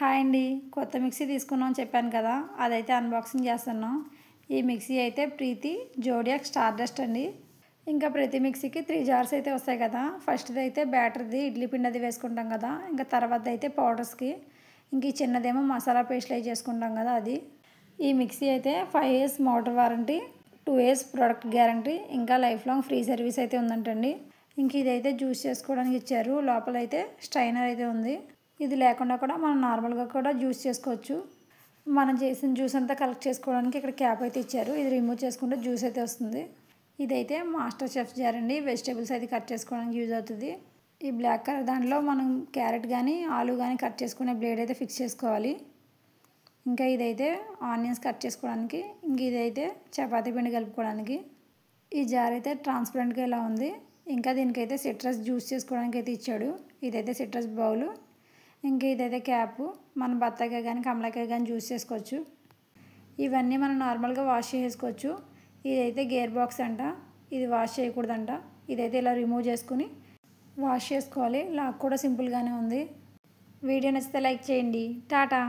Hi అండి, కొత్త mixie తీసుకున్నాం చెప్పాను కదా, అదైతే అన్బాక్సింగ్ చేస్తున్నాం. ఈ మిక్సీ అయితే ప్రీతి జోడియాక్ స్టార్డస్ట్ అండి. ఇంకా ప్రతి మిక్సీకి 3 జార్స్ అయితే వస్తాయి కదా. ఫస్ట్ది అయితే బ్యాటర్ది ఇడ్లీ పిండి అది వేసుకుంటాం కదా, ఇంకా తర్వాత అయితే పౌడర్స్కి, ఇంక ఈ చిన్నదేమో మసాలా పేస్ట్లు అవి చేసుకుంటాం కదా అది. ఈ మిక్సీ అయితే 5 years motor warranty, 2 years product guarantee, ఇంకా లైఫ్ లాంగ్ ఫ్రీ సర్వీస్ అయితే ఉందంటండి. ఇంక ఇదైతే జ్యూస్ చేసుకోవడానికి ఇచ్చారు. లోపల అయితే స్ట్రైనర్ అయితే ఉంది. ఇది లేకుండా కూడా మనం నార్మల్గా కూడా జ్యూస్ చేసుకోవచ్చు. మనం చేసిన జ్యూస్ అంతా కలెక్ట్ చేసుకోవడానికి ఇక్కడ క్యాప్ అయితే ఇచ్చారు. ఇది రిమూవ్ చేసుకుంటే జ్యూస్ అయితే వస్తుంది. ఇదైతే మాస్టర్ చెఫ్ జార్ అండి. వెజిటేబుల్స్ అయితే కట్ చేసుకోవడానికి యూజ్ అవుతుంది. ఈ బ్లాక్ కలర్ దాంట్లో మనం క్యారెట్ కానీ ఆలు కానీ కట్ చేసుకునే బ్లేడ్ అయితే ఫిక్స్ చేసుకోవాలి. ఇంకా ఇదైతే ఆనియన్స్ కట్ చేసుకోవడానికి, ఇంక ఇదైతే చపాతీ పిండి కలుపుకోవడానికి. ఈ జార్ అయితే ట్రాన్స్పరెంట్గా ఇలా ఉంది. ఇంకా దీనికైతే సిట్రస్ జ్యూస్ చేసుకోవడానికి అయితే ఇచ్చాడు. ఇదైతే సిట్రస్ బౌలు. ఇంకా ఇదైతే క్యాప్, మన బత్తాకాయ కానీ కమలాకాయ కానీ జ్యూస్ చేసుకోవచ్చు. ఇవన్నీ మనం నార్మల్గా వాష్ చేసుకోవచ్చు. ఇదైతే గేర్ బాక్స్ అంట, ఇది వాష్ చేయకూడదంట. ఇదైతే ఇలా రిమూవ్ చేసుకుని వాష్ చేసుకోవాలి. లాక్ కూడా సింపుల్గానే ఉంది. వీడియో నచ్చితే లైక్ చేయండి. టాటా.